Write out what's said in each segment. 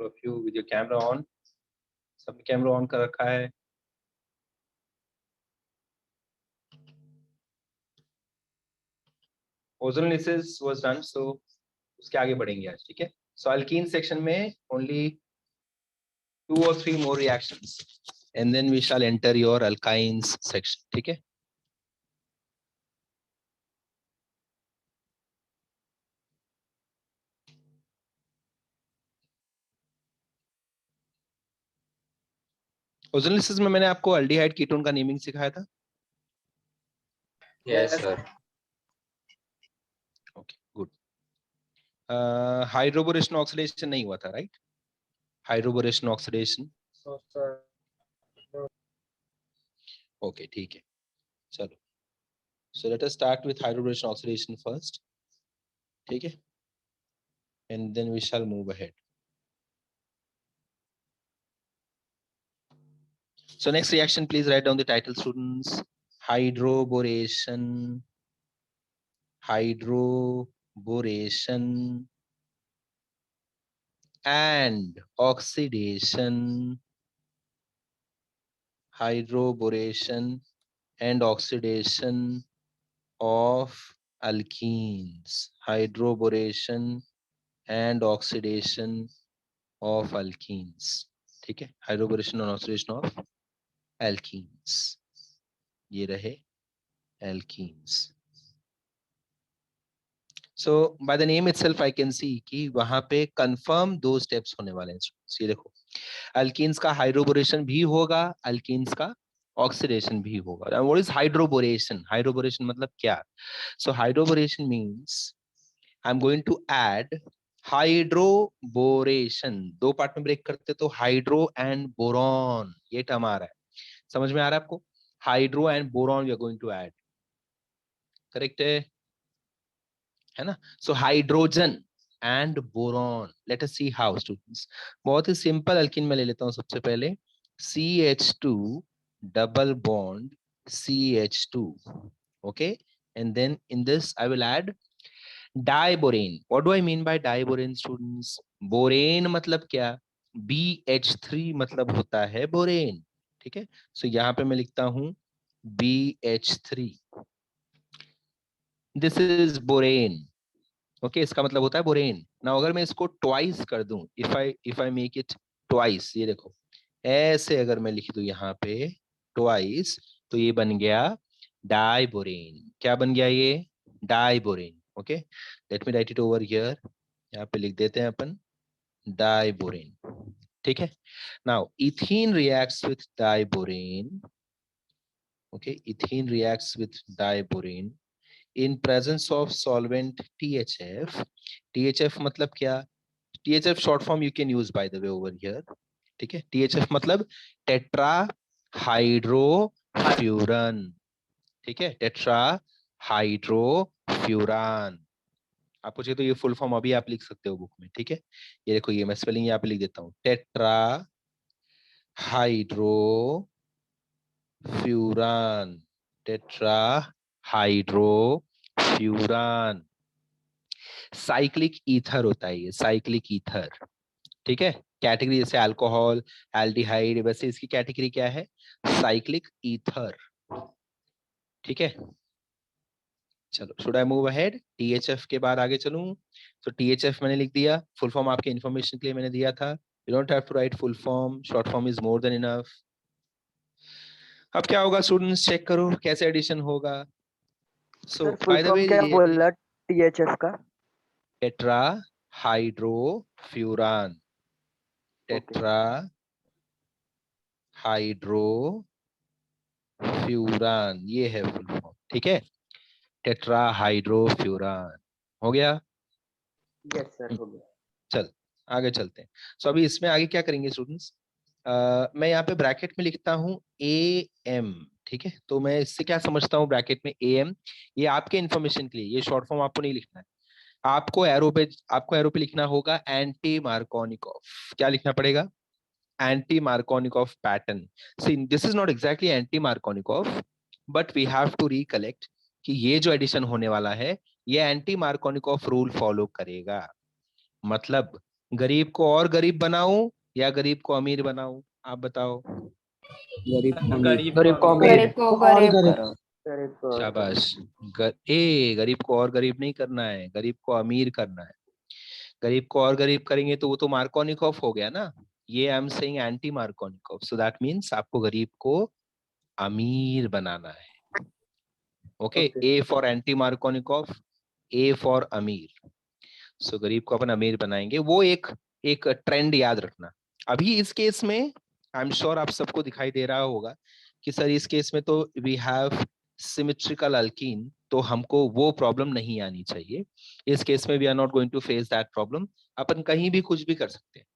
Of you with your camera on. सबने camera on कर रखा है? ओजोनोलिसिस वाज डन, सो उसके आगे बढ़ेंगे आज, ठीक है। सो अल्कीन सेक्शन में only 2 or 3 more reactions and then we shall enter your alkynes section, ठीक है। ओजोनोलिसिस में मैंने आपको अल्डिहाइड कीटोन का नेमिंग सिखाया था। Yes sir. Okay good. Hydroboration oxidation नहीं हुआ था, राइट? हाइड्रोबोरेशन ऑक्सीडेशन ओके ठीक है, चलो। So let us start with hydroboration oxidation first, ठीक है, and then we shall move ahead. So next reaction, please write down the title, students. Hydroboration, hydroboration and oxidation, hydroboration and oxidation of alkenes, hydroboration and oxidation of alkenes, ठीक है। Hydroboration और oxidation of alkenes, ये रहे alkenes. So by the name itself I can see कि वहां पे confirm 2 steps होने वाले हैं। ये देखो, अल्कीन्स का हाइड्रोबोरेशन भी होगा, अल्कीन्स का ऑक्सीडेशन भी होगा। What is hydroboration? हाइड्रोबोरेशन मतलब क्या? So hydroboration means I am going to add hydroboration. 2 part में ब्रेक करते तो हाइड्रो एंड बोरॉन, ये टर्म आ रहा है, समझ में आ रहा है आपको? Hydro and boron we are going to add, correct है ना? So hydrogen and boron, let us see how students. बहुत ही सिंपल अल्कीन में ले लेता हूं सबसे पहले, CH2 double bond CH2, okay, and then in this I will add diborane. What do I mean by diborane students? Borane मतलब क्या? BH3 मतलब होता है बोरेन, ठीक है। सो यहाँ पे मैं लिखता हूं BH3, this is borane, okay, इसका मतलब होता है बोरेन ना। अगर मैं इसको ट्वाइस कर दूं, if I make it twice, ये देखो ऐसे अगर मैं लिख दूं यहाँ पे ट्वाइस, तो ये बन गया डाइबोरेन। क्या बन गया ये? Diborane, okay. Let me right it over here, यहाँ पे लिख देते हैं अपन डाइबोरेन, ठीक है। Now ethene reacts with diborane, okay, ethene reacts with diborane in presence of solvent THF. THF मतलब क्या? THF short form you can use by the way over here, ठीक है। THF मतलब टेट्रा हाइड्रोफ्यूरन, ठीक है, टेट्रा हाइड्रोफ्यूरान। आपको चाहिए तो ये फुल फॉर्म अभी आप लिख सकते हो बुक में, ठीक है। ये देखो, ये मैं स्पेलिंग यहाँ पे लिख देता हूँ, टेट्रा हाइड्रोफ्यूरान, टेट्रा हाइड्रोफ्यूरान। साइक्लिक ईथर होता है ये, साइक्लिक ईथर, ठीक है। कैटेगरी जैसे अल्कोहल, एल्डिहाइड, वैसे इसकी कैटेगरी क्या है? साइक्लिक ईथर, ठीक है। चलो, should I move ahead? THF के बाद आगे चलूं? तो THF मैंने लिख दिया, फुल फॉर्म आपके इंफॉर्मेशन के लिए मैंने दिया था। You don't have to write full form, short form is more than enough. अब क्या होगा स्टूडेंट्स, चेक करो कैसे एडिशन होगा। So full by the form way, क्या ये बोला THF का? टेट्रा हाइड्रोफ्यूरान, टेट्रा हाइड्रोफ्यूरान, ये है फुल फॉर्म, ठीक है। टेट्रा हाइड्रोफ्यूरान हो गया। यस सर, हो गया। चल आगे चलते हैं। सो अभी इसमें आगे क्या करेंगे स्टूडेंट्स, मैं यहाँ पे ब्रैकेट में लिखता हूँ AM, ठीक है। तो मैं इससे क्या समझता हूँ ब्रैकेट में AM, ये आपके इंफॉर्मेशन के लिए, ये शॉर्ट फॉर्म आपको नहीं लिखना है। आपको एरो पे लिखना होगा एंटी मार्कोनिकॉफ। क्या लिखना पड़ेगा? Anti Markovnikov pattern. See this is not exactly anti Markovnikov, but we have to recollect कि ये जो एडिशन होने वाला है ये एंटी मार्कोनिकॉफ रूल फॉलो करेगा। मतलब गरीब को और गरीब बनाऊं या गरीब को अमीर बनाऊं, आप बताओ। गरीब को अमीर। गरीब को अमीर। गरीब को गरीब करो। गरीब को और शाबाश। गरीब को और गरीब नहीं करना है, गरीब को अमीर करना है। गरीब को और गरीब करेंगे तो वो तो मार्कोनिकॉफ हो गया ना। ये I am saying anti Markovnikov, so that means आपको गरीब को अमीर बनाना है। Okay, Okay. A for anti Markovnikov, A for अमीर। सो गरीब को अपन अमीर बनाएंगे। वो एक एक ट्रेंड याद रखना। अभी इस केस में आई एम श्योर आप सबको दिखाई दे रहा होगा कि सर इस केस में तो वी हैव सिमेट्रिकल अल्कीन, तो हमको वो प्रॉब्लम नहीं आनी चाहिए। इस केस में we are not going to face that problem. अपन कहीं भी कुछ भी कर सकते हैं।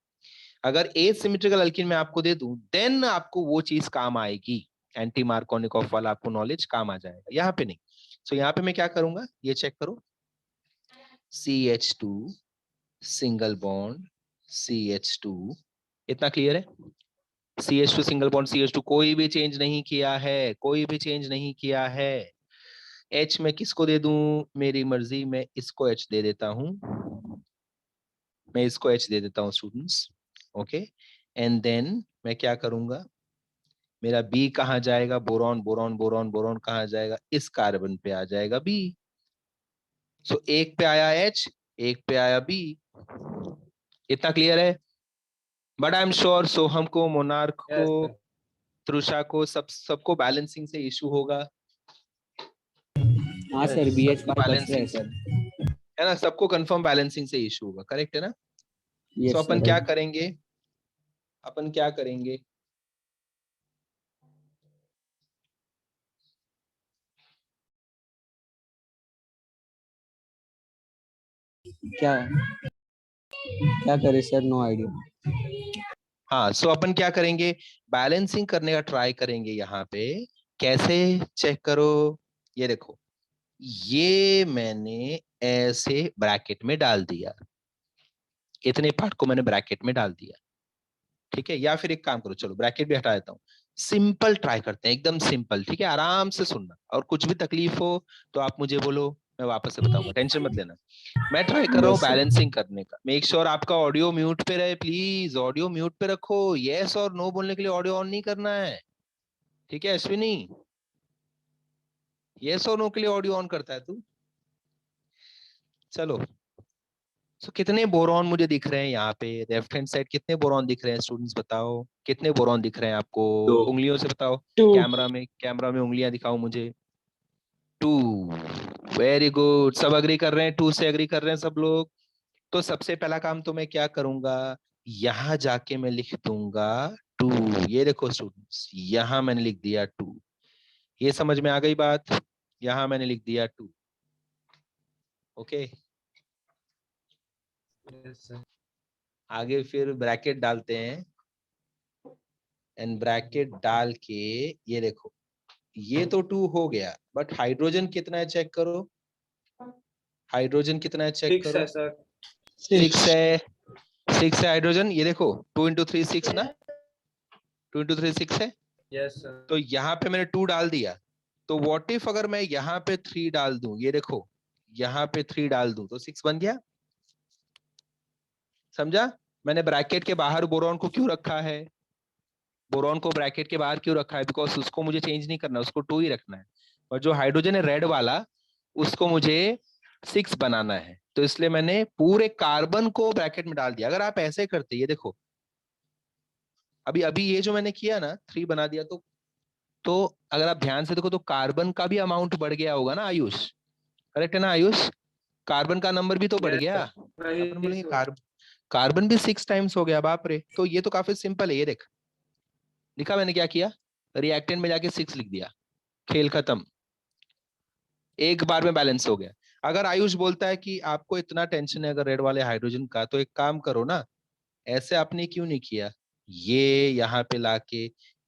अगर एसिमेट्रिकल अल्कीन में आपको दे दूं देन आपको वो चीज काम आएगी, एंटी मार्कोनिकॉफ वाला आपको नॉलेज काम आ जाएगा, यहाँ पे नहीं। सो यहाँ पे मैं क्या करूंगा, ये चेक करो, CH2 सिंगल बॉन्ड CH2, इतना क्लियर है। CH2 सिंगल बॉन्ड CH2, कोई भी चेंज नहीं किया है, कोई भी चेंज नहीं किया है। H में किसको दे दूं, मेरी मर्जी, मैं इसको H दे देता हूं, मैं इसको H दे देता हूं स्टूडेंट्स। ओके, एंड देन मैं क्या करूंगा, मेरा B कहाँ जाएगा, बोरॉन बोरॉन बोरॉन बोरॉन कहाँ जाएगा, इस कार्बन पे आ जाएगा B। सो एक पे आया H, एक पे आया B, इतना क्लियर है। बट आई एम श्योर सोहम को, मोनार्क को, त्रुषा को, सबको बैलेंसिंग से इशू होगा। हाँ सर, BH सबको का बच रहा है बैलेंसिंग सर। है ना, सबको कंफर्म बैलेंसिंग से इशू होगा, करेक्ट है ना। यस सो अपन सर। क्या करेंगे, अपन क्या करेंगे, क्या क्या करे सर, नो आइडिया। हाँ। सो अपन क्या करेंगे, बैलेंसिंग करने का ट्राई करेंगे। यहाँ पे कैसे चेक करो, ये देखो, ये मैंने ऐसे ब्रैकेट में डाल दिया, इतने पार्ट को मैंने ब्रैकेट में डाल दिया, ठीक है। या फिर एक काम करो, चलो ब्रैकेट भी हटा देता हूँ, सिंपल ट्राई करते हैं, एकदम सिंपल, ठीक है। आराम से सुनना, और कुछ भी तकलीफ हो तो आप मुझे बोलो, मैं वापस से बताऊंगा, टेंशन मत लेना। मैं ट्राई कर रहा हूँ यस सर। बैलेंसिंग करने का। मेक श्योर आपका ऑडियो म्यूट पे रहे, प्लीज ऑडियो म्यूट पे रखो। यस और नो बोलने के लिए ऑडियो ऑन नहीं करना है, ठीक है अश्विनी। यस और नो के लिए ऑडियो ऑन करता है तू। चलो, सो कितने बोरॉन मुझे दिख रहे हैं यहाँ पे, लेफ्ट हैंड साइड कितने बोरॉन दिख रहे हैं स्टूडेंट्स, बताओ कितने बोरॉन दिख रहे हैं आपको, उंगलियों से बताओ। कैमरा में उंगलियां दिखाओ मुझे। 2, वेरी गुड, सब अग्री कर रहे हैं, 2 से अग्री कर रहे हैं सब लोग। तो सबसे पहला काम तो मैं क्या करूंगा, यहां जाके मैं लिख दूंगा 2। ये देखो स्टूडेंट्स, यहां मैंने लिख दिया 2। ये समझ में आ गई बात, यहां मैंने लिख दिया 2। ओके, आगे फिर ब्रैकेट डालते हैं, एंड ब्रैकेट डाल के ये देखो, ये तो 2 हो गया, बट हाइड्रोजन कितना है चेक करो, हाइड्रोजन कितना है चेक करो। 6 है, 6 है हाइड्रोजन, ये देखो 2 into 3 6 ना, 2 into 3 6 है। Yes sir. तो यहाँ पे मैंने 2 डाल दिया, तो व्हाट इफ अगर मैं यहाँ पे 3 डाल दूं, ये देखो यहाँ पे 3 डाल दूं तो 6 बन गया। समझा, मैंने ब्रैकेट के बाहर बोरॉन को क्यों रखा है, बोरॉन को ब्रैकेट के बाहर क्यों रखा है, बिकॉज उसको मुझे चेंज नहीं करना, उसको 2 ही रखना है। और जो हाइड्रोजन है रेड वाला, उसको मुझे 6 बनाना है, तो इसलिए मैंने पूरे कार्बन को ब्रैकेट में डाल दिया। अगर आप ऐसे करते, ये देखो अभी अभी ये जो मैंने किया ना, 3 बना दिया, तो अगर आप ध्यान से देखो तो कार्बन का भी अमाउंट बढ़ गया होगा ना आयुष, करेक्ट है ना आयुष, कार्बन का नंबर भी तो बढ़ गया। अपन बोलेंगे कार्बन भी 6 टाइम्स हो गया, बाप रे। तो ये तो काफी सिंपल है, ये देख लिखा मैंने क्या किया, रिएक्टेंट में जाके 6 लिख दिया, खेल खत्म, एक बार में बैलेंस हो गया। अगर आयुष बोलता है कि आपको इतना टेंशन है अगर रेड वाले हाइड्रोजन का, तो एक काम करो ना, ऐसे आपने क्यों नहीं किया, ये यहाँ पे लाके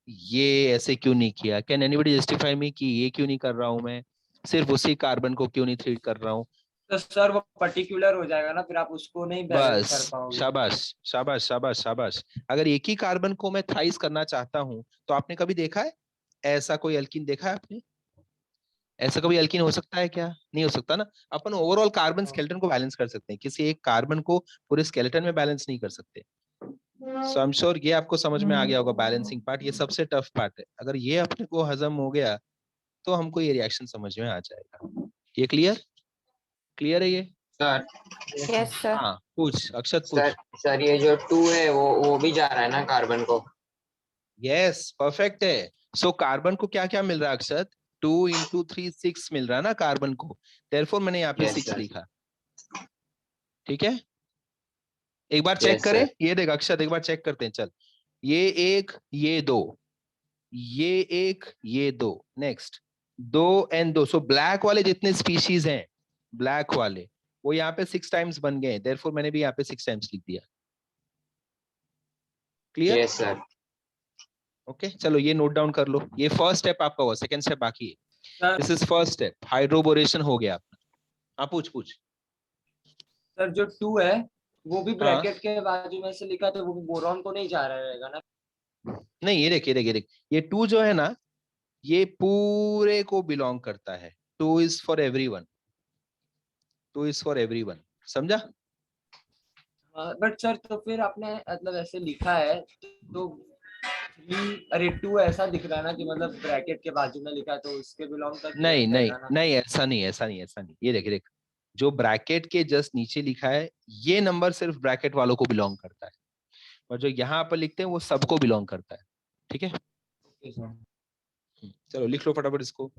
ये ऐसे क्यों नहीं किया, कैन एनीबॉडी जस्टिफाई मी कि ये क्यों नहीं कर रहा हूं मैं, सिर्फ उसी कार्बन को क्यों नहीं ट्रीट कर रहा हूँ। तो सर वो पर्टिकुलर हो जाएगा ना, फिर आप उसको नहीं बैलेंस कर बस, पाओगे। शाबाश शाबाश शाबाश शाबाश। अगर एक ही कार्बन को मैं थ्राइस करना चाहता हूं, तो आपने कभी देखा है ऐसा कोई एल्कीन देखा है आपने, ऐसा कभी अल्कीन हो सकता है क्या? नहीं हो सकता ना। अपन ओवरऑल कार्बन स्केलेटन को बैलेंस कर सकते हैं, किसी एक कार्बन को पूरे स्केलेटन में बैलेंस नहीं कर सकते। सो आई एम श्योर ये आपको समझ में आ गया होगा, बैलेंसिंग पार्ट ये सबसे टफ पार्ट है। अगर ये अपने को हजम हो गया तो हमको ये रिएक्शन समझ में आ जाएगा। ये क्लियर? क्लियर है ये? Sir yes sir. हाँ पूछ अक्षत सर पूछ। सर ये जो 2 है वो भी जा रहा है ना कार्बन को? यस परफेक्ट है। सो कार्बन को क्या क्या मिल रहा है अक्षत? 2 into 3 6 मिल रहा है ना कार्बन को, देयरफॉर मैंने यहाँ पे Yes, 6 sir. लिखा। ठीक है, एक बार चेक Yes, करें। sir. ये देख अक्षत, एक बार चेक करते हैं, चल। ये एक, ये दो, ये एक, ये दो, नेक्स्ट 2 and 2। सो ब्लैक वाले जितने स्पीशीज हैं, ब्लैक वाले वो यहाँ पे 6 टाइम्स बन गए, देयरफॉर मैंने भी यहाँ पे 6 टाइम्स लिख दिया। क्लियर? Yes, sir. ओके चलो ये नोट डाउन कर लो। ये फर्स्ट स्टेप आपका हुआ, सेकंड स्टेप बाकी है। Sir this is first step, hydroboration हो गया आपका। हाँ पूछ पूछ। सर जो 2 है वो भी हाँ। ब्रैकेट के बाजू में से लिखा तो वो भी बोरॉन को नहीं जा रहा रहेगा ना? नहीं ये देख, ये देख, ये देख, ये 2 जो है ना, ये पूरे को बिलोंग करता है। 2 is for everyone, 2 is for everyone, समझा? बट सर तो फिर आपने मतलब ऐसे लिखा है तो 2 ऐसा दिख रहा है ना कि मतलब ब्रैकेट के बाजू में लिखा है तो उसके बिलोंग तक नहीं नहीं रहेगा ना? नहीं, ऐसा नहीं, ऐसा नहीं, ऐसा नहीं। ये देख देख, जो ब्रैकेट के जस्ट नीचे लिखा है ये नंबर सिर्फ ब्रैकेट वालों को बिलोंग करता है, और जो यहाँ पर लिखते हैं वो सबको बिलोंग करता है। ठीक है, ओके सर। चलो लिख लो फटाफट इसको।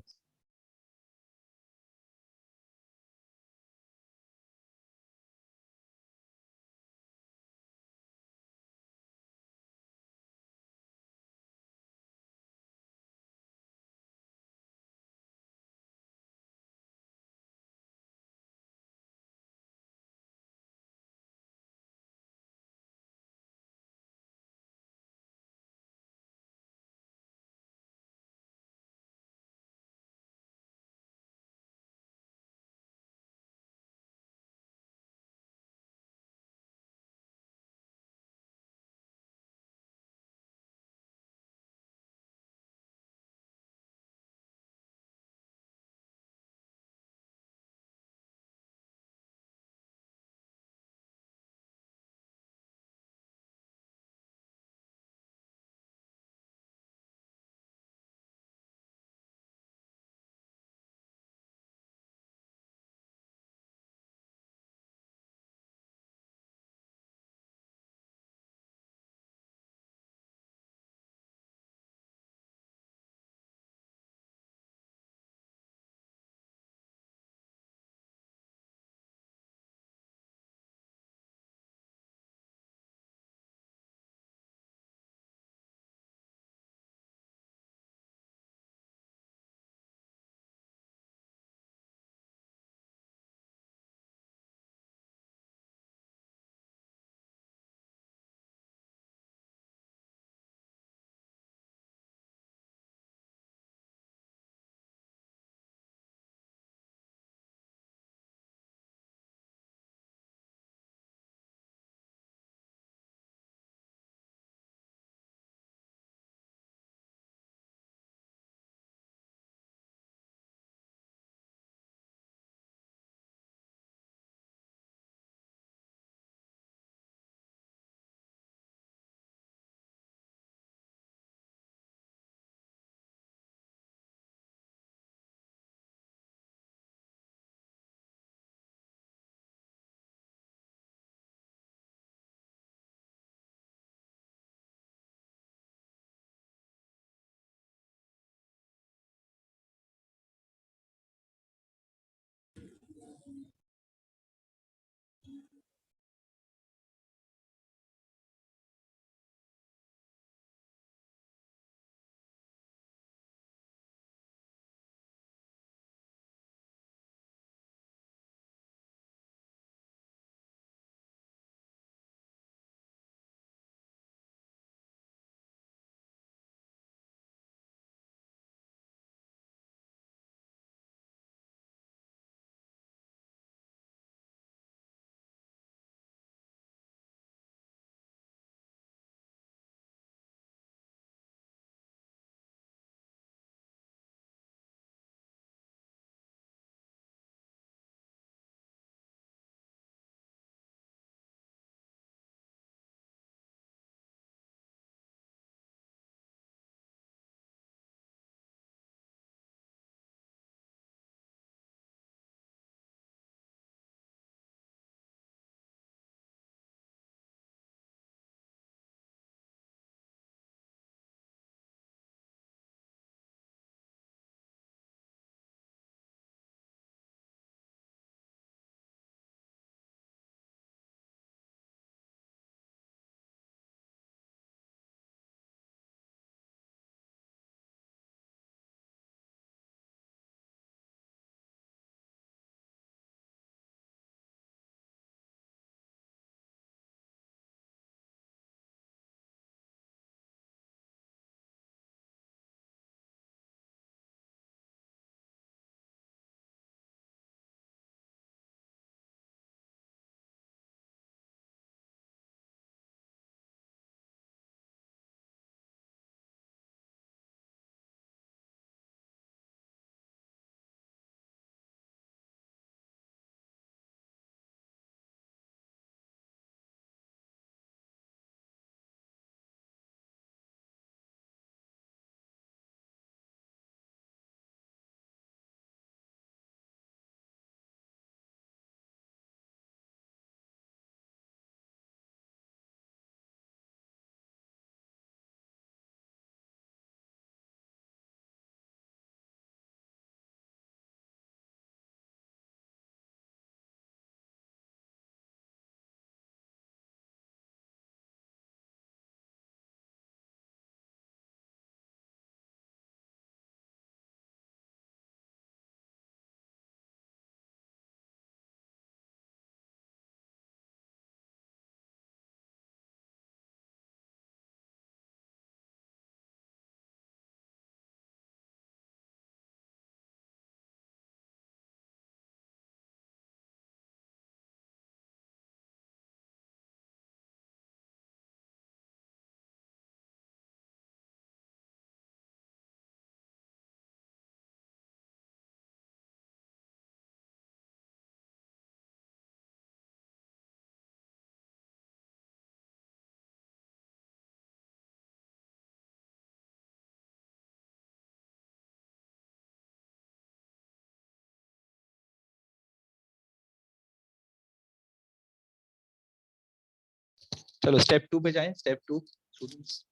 चलो स्टेप 2 पे जाएं। Step 2 students,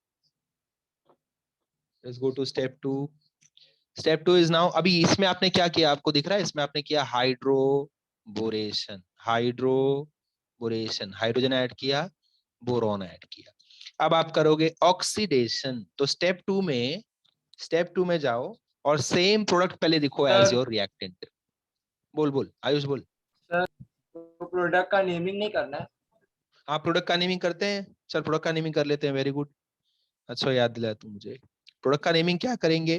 let's go to step 2। Step 2 is now, अभी इसमें आपने क्या किया आपको दिख रहा है, इसमें आपने किया हाइड्रोबोरेशन। हाइड्रोबोरेशन, हाइड्रोजन ऐड किया, बोरॉन ऐड किया। अब आप करोगे ऑक्सीडेशन। तो स्टेप 2 में जाओ और सेम प्रोडक्ट पहले लिखो एज योर रिएक्टेंट। बोल बोल आयुष बोल। सर तो प्रोडक्ट का नेमिंग नहीं करना है? आप प्रोडक्ट का नेमिंग करते हैं? चल प्रोडक्ट का नेमिंग कर लेते हैं। वेरी गुड, अच्छा याद दिलाया तू मुझे। प्रोडक्ट का नेमिंग क्या करेंगे,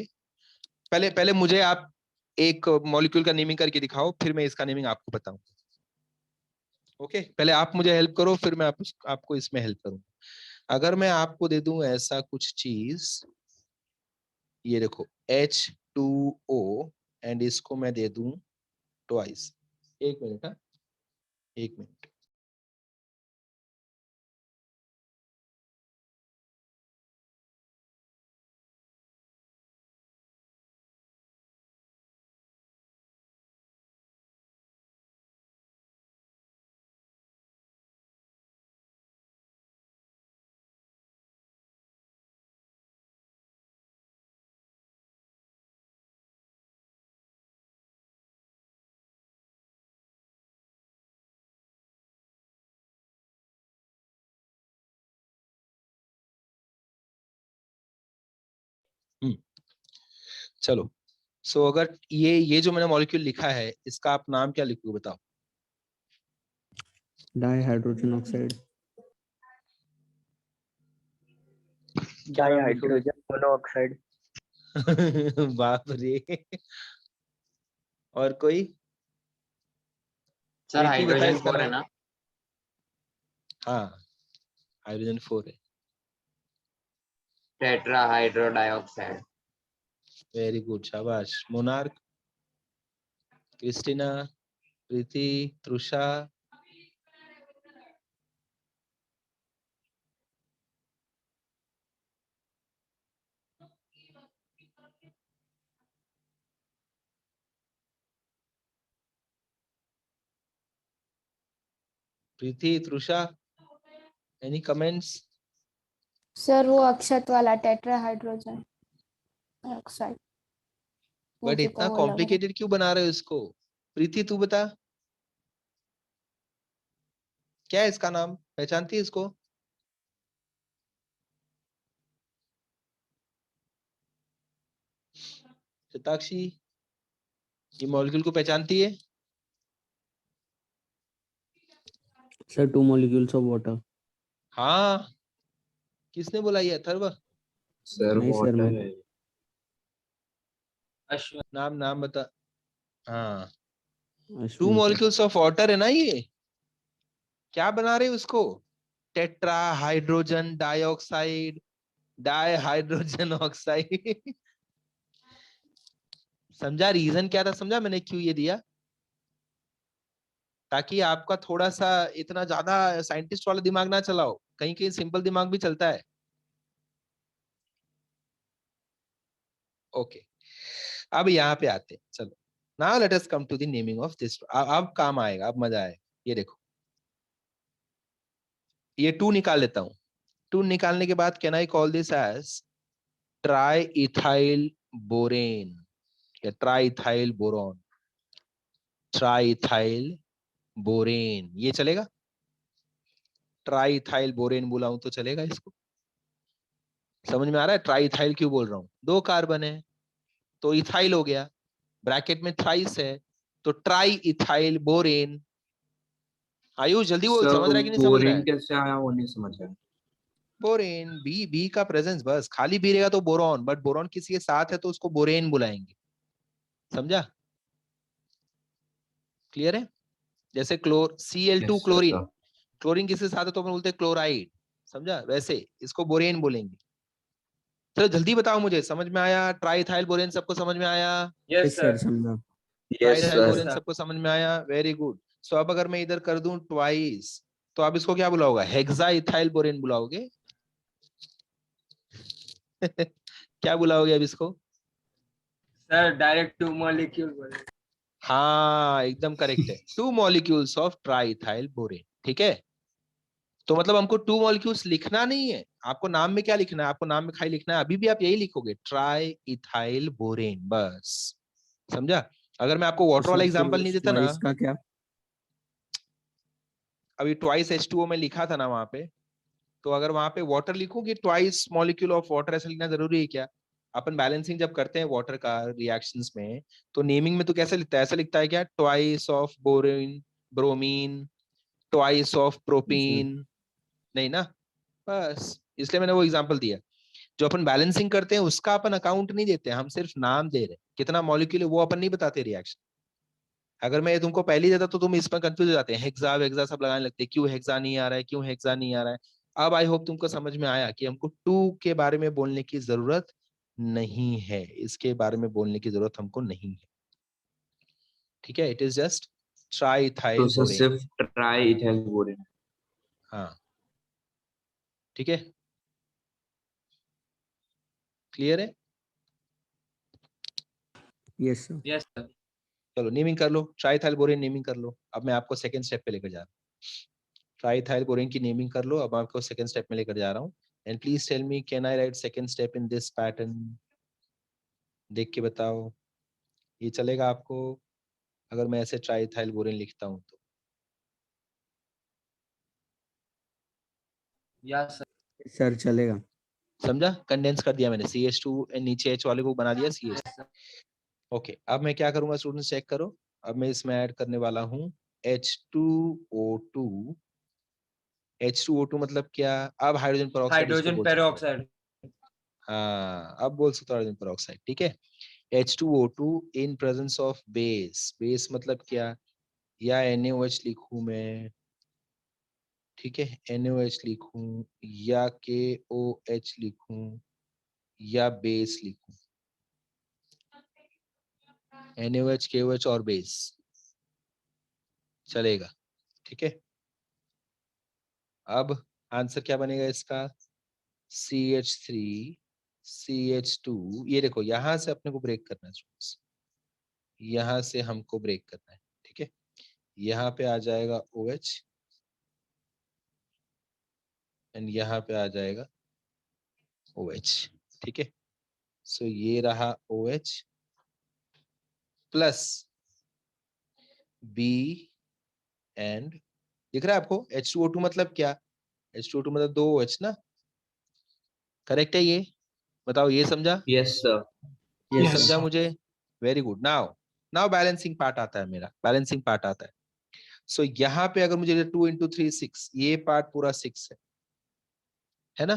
पहले पहले मुझे आप एक मॉलिक्यूल का नेमिंग करके दिखाओ, फिर मैं इसका नेमिंग आपको बताऊंगा। ओके, पहले आप मुझे हेल्प करो, फिर मैं आपको इसमें हेल्प करूंगा। अगर मैं आपको दे दूं ऐसा कुछ चीज, ये देखो H2O, एंड इसको मैं दे दूं ट्वाइस। एक मिनट, हाँ एक मिनट। चलो, सो अगर ये जो मैंने मॉलिक्यूल लिखा है, इसका आप नाम क्या लिखोगे बताओ? Di hydrogen oxide. क्या नाम लिखोगे? Dihydrogen monoxide. बाप रे। और कोई? सर प्रीति बता हाइड्रोजन इसका 4 है नाम। ना? हाँ, हाइड्रोजन 4 है। Tetra hydro dioxide. Very good, शाबाश। मोनार्क, क्रिस्टीना, प्रीति, तृषा। प्रीति, तृषा, एनी कमेंट्स? सर वो अक्षत वाला टेट्रा हाइड्रोजन ऑक्साइड, बट मुझे इतना तो वो लग रहा है। कॉम्प्लिकेटेड क्यों बना रहे हो इसको? प्रीति तू बता, क्या है इसका नाम, पहचानती है इसको? शताक्षी, ये मॉलिक्यूल को पहचानती है? Sir 2 molecules of water। हाँ, किसने बोला ये अथर्व? सर नहीं सर, वाटर मैं है। अश्विन। नाम नाम बता। हाँ, 2 Ashwin sir. Molecules of water है ना ये। क्या बना रहे हो उसको? Tetra hydrogen dioxide, di hydrogen oxide. समझा रीजन क्या था? समझा मैंने क्यों ये दिया? ताकि आपका थोड़ा सा इतना ज्यादा साइंटिस्ट वाला दिमाग ना चलाओ, कहीं कहीं सिंपल दिमाग भी चलता है। ओके, अब यहाँ पे आते हैं। चलो, now let us come to the naming of this. अब काम आएगा, अब मजा आएगा। ये देखो, ये 2 निकाल लेता हूँ। 2 निकालने के बाद can I call this as tri ethyl borane या tri ethyl boron? Tri ethyl borane, ये चलेगा? ट्राई इथाइल बोरेन बुलाऊं तो चलेगा इसको? समझ में आ रहा है ट्राई इथाइल क्यों बोल रहा हूँ? 2 कार्बन है तो इथाइल हो गया, ब्रैकेट में थ्राइस है तो ट्राई इथाइल बोरेन। आयुष जल्दी बोल, सर समझ रहा है कि नहीं समझ रहा बोरिन है? कैसे आया वो नहीं समझ आया। बोरेन, बी का प्रेजेंस, बस खाली बी रहेगा तो बोरॉन, बट बोरॉन किसी के साथ है तो उसको बोरेन बुलाएंगे। समझा? क्लियर है? जैसे Cl2 yes chlorine, sir. Chlorine किसके साथ है तो अपन बोलते हैं क्लोराइड। समझा? वैसे इसको बोरेन बोलेंगे। चलो जल्दी बताओ मुझे, समझ में आया? ट्राइथाइल बोरेन सबको समझ में आया? Yes sir sir. समझा। Yes triethyl sir. बोरेन सबको समझ में आया? Very good. सो अब अगर मैं इधर कर दूं ट्वाइस, तो आप इसको क्या बुलाओगे? हेक्सा इथाइल बोरेन बुलाओगे? क्या बुलाओगे अब इसको? सर डायरेक्ट 2 मॉलिक्यूल बोले। हाँ एकदम करेक्ट है, 2 मॉलिक्यूल्स ऑफ ट्राइथाइल बोरेन। ठीक है, तो मतलब हमको 2 मॉलिक्यूल्स लिखना नहीं है, आपको नाम में क्या लिखना है, आपको नाम में खाली लिखना है, अभी भी आप यही लिखोगे ट्राई इथाइल बोरेन, बस। समझा? अगर मैं आपको वाटर वाला सर फिर एग्जांपल नहीं देता ना, twice का क्या? अभी ट्वाइस H2O में लिखा था ना वहां पे, तो अगर वहां पे वाटर लिखोगे ट्वाइस मॉलिक्यूल ऑफ वाटर, ऐसा लिखना जरूरी है क्या? अपन बैलेंसिंग जब करते हैं वाटर का रिएक्शंस में, तो नेमिंग में तो कैसे लिखता है, ऐसा लिखता है क्या, twice of boring bromine, twice of sir propene? नहीं ना, बस इसलिए मैंने वो एग्जांपल दिया। जो अपन बैलेंसिंग करते हैं उसका अपन अकाउंट नहीं देते, हम सिर्फ नाम दे रहे हैं, कितना मॉलिक्यूल है वो अपन नहीं बताते रिएक्शन। अगर मैं ये तुमको पहले ही देता तो तुम इसमें कंफ्यूज हो जाते हैं, हेक्सा वेक्सा सब लगाने लगते हैं, क्यों हेक्सा नहीं आ रहा है, क्यों हेक्सा नहीं आ रहा है। अब आई होप तुमको समझ में आया कि हमको 2 के बारे में बोलने की जरूरत नहीं है, इसके बारे में बोलने की जरूरत हमको नहीं है। ठीक है, इट इज जस्ट तो ट्राइथाइल सर बोरेन। सिर्फ ट्राई इथाइल बोरेन। हाँ ठीक है, क्लियर है? Yes sir. Yes sir. चलो नेमिंग कर लो, ट्राइथाइल बोरेन नेमिंग कर लो। अब मैं आपको सेकंड स्टेप पे लेकर जा रहा हूँ। ट्राइथाइल बोरेन की नेमिंग कर लो, अब आपको सेकंड स्टेप में लेकर जा रहा हूँ। And please tell me, can I write second step in this pattern? देख के बताओ, ये चलेगा आपको अगर मैं ऐसे ट्राइथाइल बोरेन लिखता हूँ तो? Yes sir. सर चलेगा। समझा? कंडेंस कर दिया मैंने, CH2 नीचे H वाले को बना दिया CH। Yes sir. ओके, अब मैं क्या करूंगा स्टूडेंट्स, चेक करो। अब मैं इसमें ऐड करने वाला हूँ H2O2। H2O2 मतलब क्या? अब हाइड्रोजन पेरोक्साइड इसको हाइड्रोजन बोल सकते हो। पेरोक्साइड। हाँ, अब बोल सकते हो हाइड्रोजन पेरोक्साइड। ठीक है, H2O2 in presence of base. Base मतलब क्या? या NaOH लिखूं मैं, ठीक है, NaOH लिखूं या KOH लिखूं या बेस लिखूं? NaOH KOH और बेस चलेगा। ठीक है, अब आंसर क्या बनेगा इसका? CH3 CH2। ये देखो, यहां से अपने को ब्रेक करना है students। यहां से हमको ब्रेक करना है। ठीक है, यहाँ पे आ जाएगा OH एंड यहाँ पे आ जाएगा OH। ठीक है, सो ये रहा OH प्लस B एंड, दिख रहा है आपको H2O2 मतलब क्या? H2O2 मतलब 2 OH ना, करेक्ट है ये? बताओ, ये समझा? Yes sir. ये यस समझा सर। मुझे? Very good. Now now balancing part आता है, मेरा बैलेंसिंग पार्ट आता है। सो यहाँ पे अगर मुझे 2 into 3 6, ये पार्ट पूरा 6 है ना,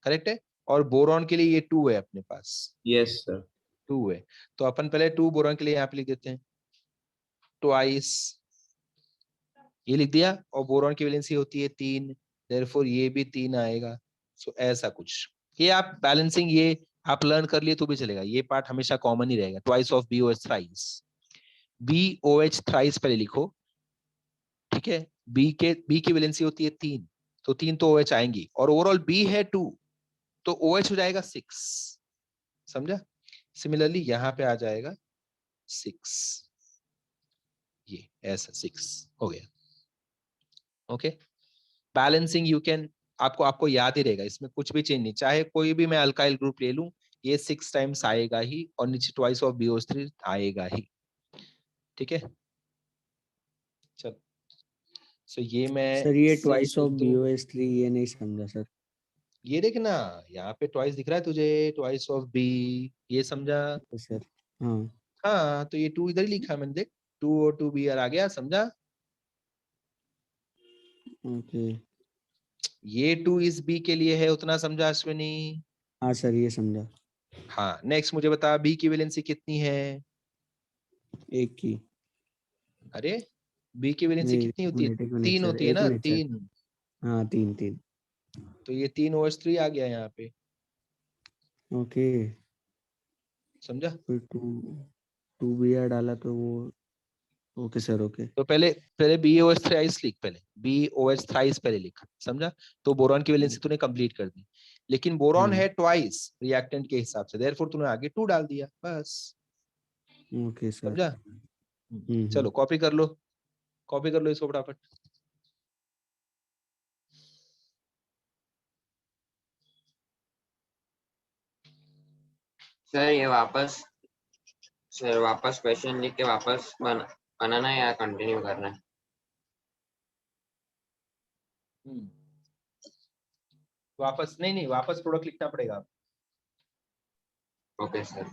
करेक्ट है? और बोरॉन के लिए ये 2 है अपने पास, यस सर। 2 है। तो अपन पहले 2 बोरॉन के लिए यहाँ पे लिख देते हैं, ट्वाइस, ये लिख दिया। और बोरॉन की वैलेंसी होती है 3, देयरफॉर ये भी 3 आएगा। सो ऐसा कुछ, ये आप बैलेंसिंग ये आप लर्न कर लिए तो भी चलेगा, ये पार्ट हमेशा कॉमन ही रहेगा। Twice of BOH thrice, BOH thrice पहले लिखो। ठीक है, बी की वैलेंसी होती है 3, तो 3 तो OH आएंगी, और ओवरऑल B है 2, तो OH हो जाएगा 6। समझा? सिमिलरली यहाँ पे आ जाएगा 6, ये ऐसा 6 हो गया। ओके, बैलेंसिंग यू कैन, आपको आपको याद ही रहेगा, इसमें कुछ भी चेंज नहीं, चाहे कोई भी मैं अल्काइल ग्रुप ले लूं, ये 6 टाइम्स आएगा ही, और नीचे ट्वाइस ऑफ BOH3 आएगा ही। ठीक है, चलो, सो ये मैं सर ये सिंस ट्वाइस ऑफ लिख दूं। BOH3 ये नहीं समझा सर। ये देखना, यहाँ पे ट्वाइस दिख रहा है तुझे, ट्वाइस ऑफ B, ये समझा? Yes sir. हाँ। हाँ, तो ये 2 इधर ही लिखा मैंने, देख 2 और 2BR आ गया, समझा? ओके। ये 2 इस B के लिए है, उतना समझा अश्विनी? हाँ सर ये समझा। हाँ, नेक्स्ट मुझे बता, B की वैलेंसी कितनी है? एक की। अरे, B की वैलेंसी नहीं कितनी होती है? एक मिनट 3 सर, होती है एक ना, मिनट सर। 3। हाँ 3 3। तो ये 3 OH3 आ गया यहाँ पे, ओके। समझा? फिर 2 2 BR डाला तो वो। Okay sir okay. तो पहले पहले BOH थ्राइस लिख, पहले BOH थ्राइस पहले लिख, समझा? तो बोरॉन की वैलेंसी तूने कंप्लीट कर दी, लेकिन बोरॉन है ट्वाइस रिएक्टेंट के हिसाब से, देयरफॉर तूने आगे 2 डाल दिया, बस। Okay sir. समझा? चलो कॉपी कर लो, कॉपी कर लो इसको फटाफट। सर ये वापस क्वेश्चन लिख के वापस बनाना है या कंटिन्यू करना है? वापस नहीं, वापस प्रोडक्ट लिखना पड़ेगा। Okay sir.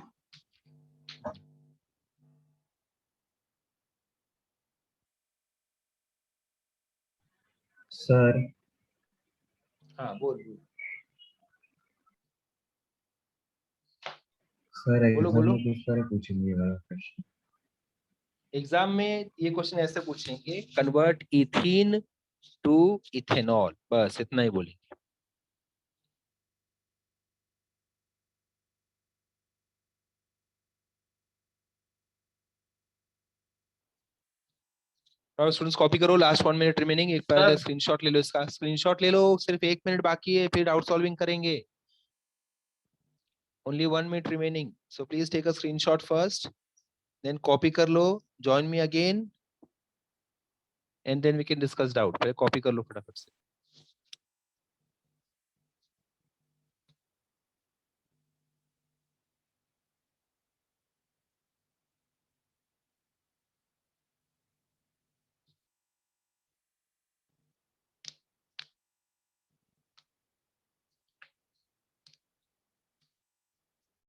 सर हाँ बोल। सर बोलो, एग्जाम बोलो। में दूसरा पूछेंगे वाला क्वेश्चन। एग्जाम में ये क्वेश्चन ऐसे पूछेंगे, कन्वर्ट इथीन टू इथेनॉल, बस इतना ही बोलेंगे। और स्टूडेंट्स कॉपी करो, लास्ट 1 मिनट रिमेनिंग। एक पहले स्क्रीनशॉट ले लो, इसका स्क्रीनशॉट ले लो, सिर्फ 1 मिनट बाकी है, फिर आउट सॉल्विंग करेंगे। Only 1 minute remaining, so please take a screenshot first, then copy कर लो, join me again and then we can discuss doubt. पहले कॉपी कर लो फटाफट से।